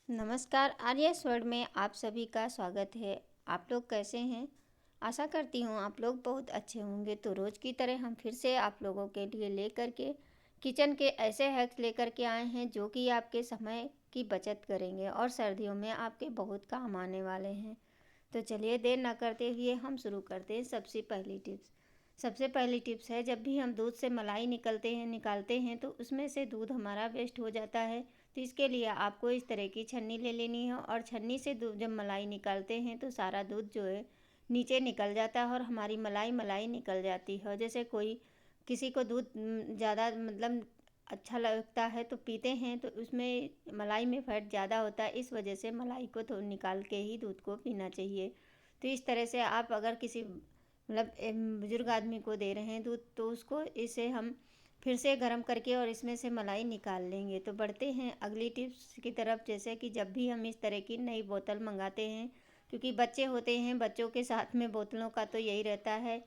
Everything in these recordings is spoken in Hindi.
नमस्कार, आर्यस वर्ड में आप सभी का स्वागत है। आप लोग कैसे हैं? आशा करती हूँ आप लोग बहुत अच्छे होंगे। तो रोज़ की तरह हम फिर से आप लोगों के लिए लेकर के किचन के ऐसे हैक्स लेकर के आए हैं जो कि आपके समय की बचत करेंगे और सर्दियों में आपके बहुत काम आने वाले हैं। तो चलिए देर ना करते हुए हम शुरू करते हैं। सबसे पहली टिप्स है, जब भी हम दूध से मलाई निकालते हैं तो उसमें से दूध हमारा वेस्ट हो जाता है। तो इसके लिए आपको इस तरह की छन्नी ले लेनी है और छन्नी से दूध जब मलाई निकालते हैं तो सारा दूध जो है नीचे निकल जाता है और हमारी मलाई मलाई निकल जाती है। जैसे कोई किसी को दूध ज़्यादा मतलब अच्छा लगता है तो पीते हैं, तो उसमें मलाई में फैट ज़्यादा होता है, इस वजह से मलाई को तो निकाल के ही दूध को पीना चाहिए। तो इस तरह से आप अगर किसी मतलब बुजुर्ग आदमी को दे रहे हैं दूध, तो उसको इसे हम फिर से गर्म करके और इसमें से मलाई निकाल लेंगे। तो बढ़ते हैं अगली टिप्स की तरफ। जैसे कि जब भी हम इस तरह की नई बोतल मंगाते हैं, क्योंकि बच्चे होते हैं, बच्चों के साथ में बोतलों का तो यही रहता है,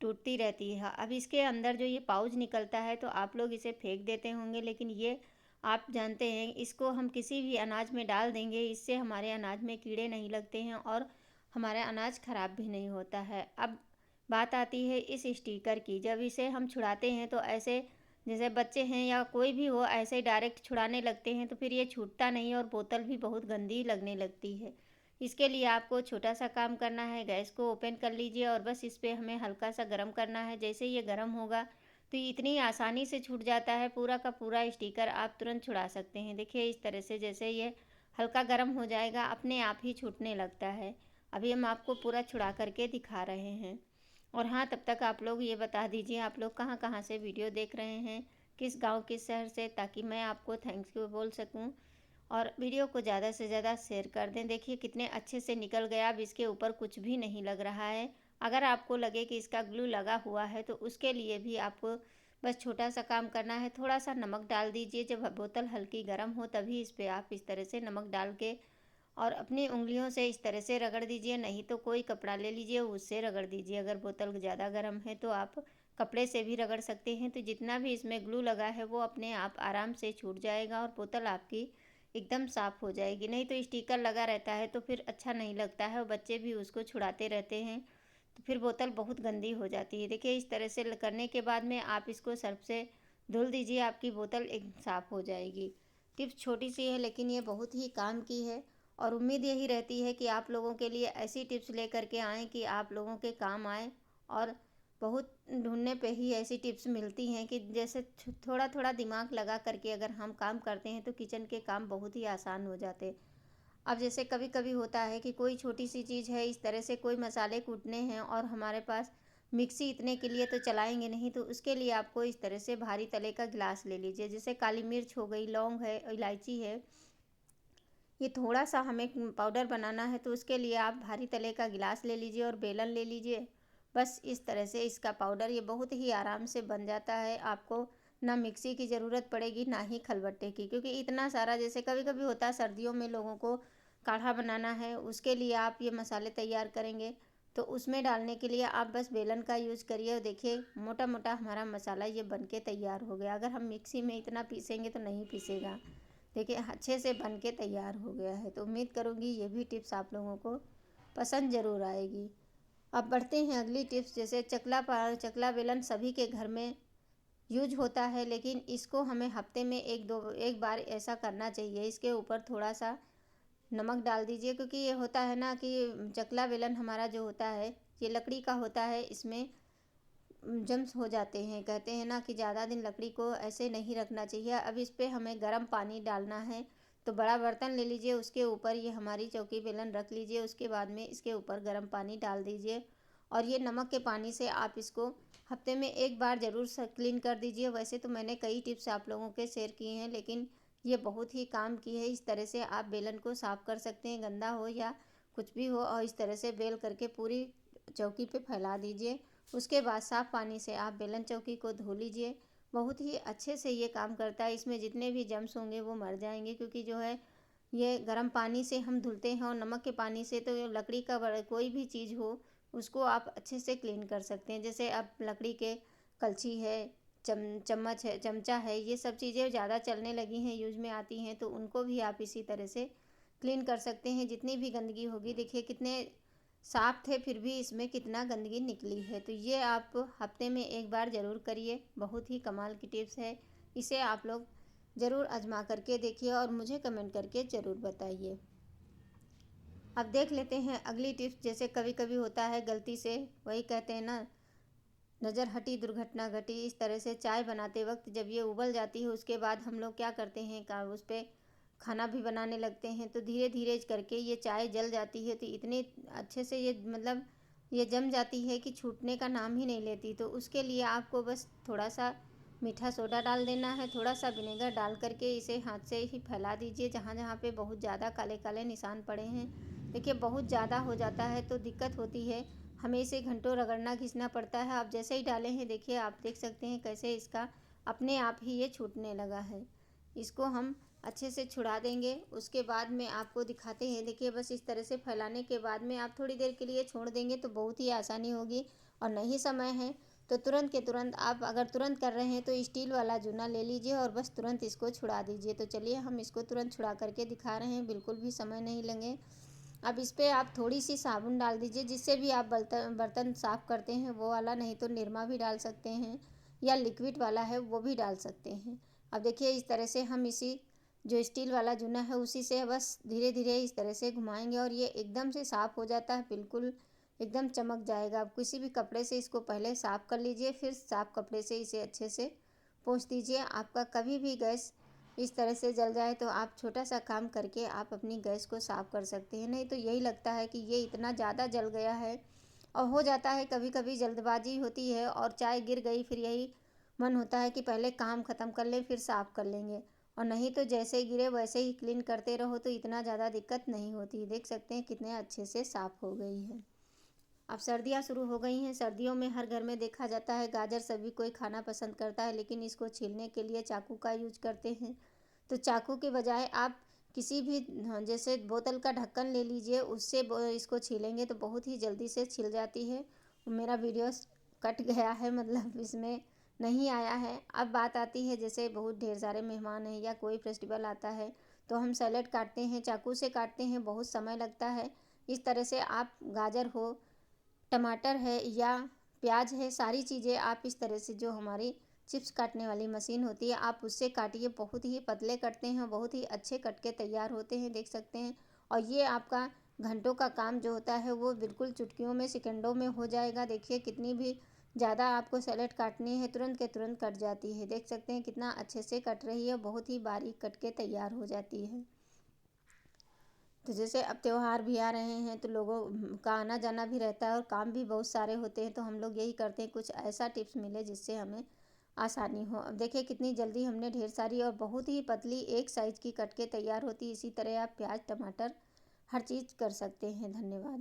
टूटती रहती है। अब इसके अंदर जो ये पाउच निकलता है तो आप लोग इसे फेंक देते होंगे, लेकिन ये आप जानते हैं इसको हम किसी भी अनाज में डाल देंगे, इससे हमारे अनाज में कीड़े नहीं लगते हैं और हमारा अनाज ख़राब भी नहीं होता है। अब बात आती है इस स्टिकर की। जब इसे हम छुड़ाते हैं तो ऐसे जैसे बच्चे हैं या कोई भी हो, ऐसे डायरेक्ट छुड़ाने लगते हैं तो फिर ये छूटता नहीं और बोतल भी बहुत गंदी लगने लगती है। इसके लिए आपको छोटा सा काम करना है, गैस को ओपन कर लीजिए और बस इस पर हमें हल्का सा गर्म करना है। जैसे ये गर्म होगा तो इतनी आसानी से छूट जाता है, पूरा का पूरा स्टिकर आप तुरंत छुड़ा सकते हैं। देखिए इस तरह से जैसे ये हल्का गर्म हो जाएगा अपने आप ही छूटने लगता है। अभी हम आपको पूरा छुड़ा करके दिखा रहे हैं। और हाँ, तब तक आप लोग ये बता दीजिए आप लोग कहाँ कहाँ से वीडियो देख रहे हैं, किस गांव किस शहर से, ताकि मैं आपको थैंक्स यू बोल सकूं। और वीडियो को ज़्यादा से ज़्यादा शेयर कर दें। देखिए कितने अच्छे से निकल गया। अब इसके ऊपर कुछ भी नहीं लग रहा है। अगर आपको लगे कि इसका ग्लू लगा हुआ है तो उसके लिए भी आपको बस छोटा सा काम करना है, थोड़ा सा नमक डाल दीजिए। जब बोतल हल्की गर्म हो तभी इस पर आप इस तरह से नमक डाल के और अपनी उंगलियों से इस तरह से रगड़ दीजिए, नहीं तो कोई कपड़ा ले लीजिए उससे रगड़ दीजिए। अगर बोतल ज़्यादा गर्म है तो आप कपड़े से भी रगड़ सकते हैं। तो जितना भी इसमें ग्लू लगा है वो अपने आप आराम से छूट जाएगा और बोतल आपकी एकदम साफ़ हो जाएगी। नहीं तो स्टिकर लगा रहता है तो फिर अच्छा नहीं लगता है और बच्चे भी उसको छुड़ाते रहते हैं तो फिर बोतल बहुत गंदी हो जाती है। देखिए इस तरह से करने के बाद में आप इसको सर्फ से धुल दीजिए, आपकी बोतल एक साफ़ हो जाएगी। टिप्स छोटी सी है लेकिन ये बहुत ही काम की है और उम्मीद यही रहती है कि आप लोगों के लिए ऐसी टिप्स लेकर के आएँ कि आप लोगों के काम आए। और बहुत ढूंढने पे ही ऐसी टिप्स मिलती हैं कि जैसे थोड़ा थोड़ा दिमाग लगा करके अगर हम काम करते हैं तो किचन के काम बहुत ही आसान हो जाते। अब जैसे कभी कभी होता है कि कोई छोटी सी चीज़ है, इस तरह से कोई मसाले कूटने हैं और हमारे पास मिक्सी इतने के लिए तो चलाएंगे नहीं, तो उसके लिए आपको इस तरह से भारी तले का गिलास ले लीजिए। जैसे काली मिर्च हो गई, लौंग है, इलायची है, ये थोड़ा सा हमें पाउडर बनाना है तो उसके लिए आप भारी तले का गिलास ले लीजिए और बेलन ले लीजिए। बस इस तरह से इसका पाउडर ये बहुत ही आराम से बन जाता है। आपको ना मिक्सी की ज़रूरत पड़ेगी ना ही खलबट्टे की, क्योंकि इतना सारा जैसे कभी कभी होता है सर्दियों में लोगों को काढ़ा बनाना है, उसके लिए आप ये मसाले तैयार करेंगे तो उसमें डालने के लिए आप बस बेलन का यूज़ करिए और देखिए मोटा मोटा हमारा मसाला ये बन के तैयार हो गया। अगर हम मिक्सी में इतना पीसेंगे तो नहीं पीसेगा। देखिए अच्छे से बन के तैयार हो गया है। तो उम्मीद करूँगी ये भी टिप्स आप लोगों को पसंद ज़रूर आएगी। अब बढ़ते हैं अगली टिप्स। जैसे चकला बेलन सभी के घर में यूज होता है, लेकिन इसको हमें हफ्ते में एक बार ऐसा करना चाहिए। इसके ऊपर थोड़ा सा नमक डाल दीजिए, क्योंकि ये होता है ना कि चकला बेलन हमारा जो होता है ये लकड़ी का होता है, इसमें जम्स हो जाते हैं। कहते हैं ना कि ज़्यादा दिन लकड़ी को ऐसे नहीं रखना चाहिए। अब इस पर हमें गर्म पानी डालना है। तो बड़ा बर्तन ले लीजिए, उसके ऊपर ये हमारी चौकी बेलन रख लीजिए, उसके बाद में इसके ऊपर गर्म पानी डाल दीजिए और ये नमक के पानी से आप इसको हफ्ते में एक बार ज़रूर क्लीन कर दीजिए। वैसे तो मैंने कई टिप्स आप लोगों के शेयर किए हैं, लेकिन ये बहुत ही काम की है। इस तरह से आप बेलन को साफ़ कर सकते हैं, गंदा हो या कुछ भी हो, और इस तरह से बेल करके पूरी चौकी पे फैला दीजिए। उसके बाद साफ़ पानी से आप बेलन चौकी को धो लीजिए। बहुत ही अच्छे से ये काम करता है। इसमें जितने भी जम्स होंगे वो मर जाएंगे, क्योंकि जो है ये गर्म पानी से हम धुलते हैं और नमक के पानी से तो लकड़ी का बड़ा कोई भी चीज़ हो उसको आप अच्छे से क्लीन कर सकते हैं। जैसे अब लकड़ी के कलछी है, चम्मच है, चमचा है, ये सब चीज़ें ज़्यादा चलने लगी हैं, यूज में आती हैं, तो उनको भी आप इसी तरह से क्लीन कर सकते हैं। जितनी भी गंदगी होगी, देखिए कितने साफ थे फिर भी इसमें कितना गंदगी निकली है। तो ये आप हफ्ते में एक बार ज़रूर करिए, बहुत ही कमाल की टिप्स है। इसे आप लोग ज़रूर आजमा करके देखिए और मुझे कमेंट करके ज़रूर बताइए। अब देख लेते हैं अगली टिप्स। जैसे कभी कभी होता है गलती से, वही कहते हैं ना, नज़र हटी दुर्घटना घटी। इस तरह से चाय बनाते वक्त जब ये उबल जाती है, उसके बाद हम लोग क्या करते हैं, का उस पर खाना भी बनाने लगते हैं, तो धीरे धीरे करके ये चाय जल जाती है। तो इतने अच्छे से ये मतलब ये जम जाती है कि छूटने का नाम ही नहीं लेती। तो उसके लिए आपको बस थोड़ा सा मीठा सोडा डाल देना है, थोड़ा सा विनेगर डाल करके इसे हाथ से ही फैला दीजिए जहाँ जहाँ पे बहुत ज़्यादा काले काले निशान पड़े हैं। देखिए बहुत ज़्यादा हो जाता है तो दिक्कत होती है, हमें इसे घंटों रगड़ना घिसना पड़ता है। आप जैसे ही डाले हैं, देखिए आप देख सकते हैं कैसे इसका अपने आप ही ये छूटने लगा है। इसको हम अच्छे से छुड़ा देंगे। उसके बाद में आपको दिखाते हैं। देखिए बस इस तरह से फैलाने के बाद में आप थोड़ी देर के लिए छोड़ देंगे तो बहुत ही आसानी होगी। और नहीं समय है तो तुरंत के तुरंत, आप अगर तुरंत कर रहे हैं तो स्टील वाला जूना ले लीजिए और बस तुरंत इसको छुड़ा दीजिए। तो चलिए हम इसको तुरंत छुड़ा करके दिखा रहे हैं, बिल्कुल भी समय नहीं लेंगे। अब इस पर आप थोड़ी सी साबुन डाल दीजिए, जिससे भी आप बर्तन बर्तन साफ़ करते हैं वो वाला, नहीं तो निरमा भी डाल सकते हैं या लिक्विड वाला है वो भी डाल सकते हैं। अब देखिए इस तरह से हम इसी जो स्टील वाला जूना है उसी से बस धीरे धीरे इस तरह से घुमाएंगे और ये एकदम से साफ़ हो जाता है, बिल्कुल एकदम चमक जाएगा। आप किसी भी कपड़े से इसको पहले साफ़ कर लीजिए, फिर साफ़ कपड़े से इसे अच्छे से पोंछ दीजिए। आपका कभी भी गैस इस तरह से जल जाए तो आप छोटा सा काम करके आप अपनी गैस को साफ़ कर सकते हैं। नहीं तो यही लगता है कि ये इतना ज़्यादा जल गया है। और हो जाता है कभी कभी जल्दबाजी होती है और चाय गिर गई, फिर यही मन होता है कि पहले काम ख़त्म कर लें फिर साफ़ कर लेंगे, और नहीं तो जैसे ही गिरे वैसे ही क्लीन करते रहो तो इतना ज़्यादा दिक्कत नहीं होती। देख सकते हैं कितने अच्छे से साफ़ हो गई है। अब सर्दियाँ शुरू हो गई हैं। सर्दियों में हर घर में देखा जाता है गाजर सभी कोई खाना पसंद करता है, लेकिन इसको छीलने के लिए चाकू का यूज करते हैं। तो चाकू के बजाय आप किसी भी, हाँ, जैसे बोतल का ढक्कन ले लीजिए, उससे इसको छीलेंगे तो बहुत ही जल्दी से छिल जाती है। मेरा वीडियो कट गया है, मतलब इसमें नहीं आया है। अब बात आती है जैसे बहुत ढेर सारे मेहमान हैं या कोई फेस्टिवल आता है तो हम सैलेड काटते हैं, चाकू से काटते हैं, बहुत समय लगता है। इस तरह से आप गाजर हो, टमाटर है या प्याज है, सारी चीज़ें आप इस तरह से, जो हमारी चिप्स काटने वाली मशीन होती है, आप उससे काटिए। बहुत ही पतले कटते हैं, बहुत ही अच्छे कट के तैयार होते हैं, देख सकते हैं। और ये आपका घंटों का काम जो होता है वो बिल्कुल चुटकियों में, सेकंडों में हो जाएगा। देखिए कितनी भी ज़्यादा आपको सैलेड काटनी है, तुरंत के तुरंत कट जाती है। देख सकते हैं कितना अच्छे से कट रही है, बहुत ही बारीक कट के तैयार हो जाती है। तो जैसे अब त्योहार भी आ रहे हैं तो लोगों का आना जाना भी रहता है और काम भी बहुत सारे होते हैं, तो हम लोग यही करते हैं कुछ ऐसा टिप्स मिले जिससे हमें आसानी हो। अब देखिए कितनी जल्दी हमने ढेर सारी और बहुत ही पतली एक साइज़ की कट के तैयार होती है। इसी तरह आप प्याज टमाटर हर चीज़ कर सकते हैं। धन्यवाद।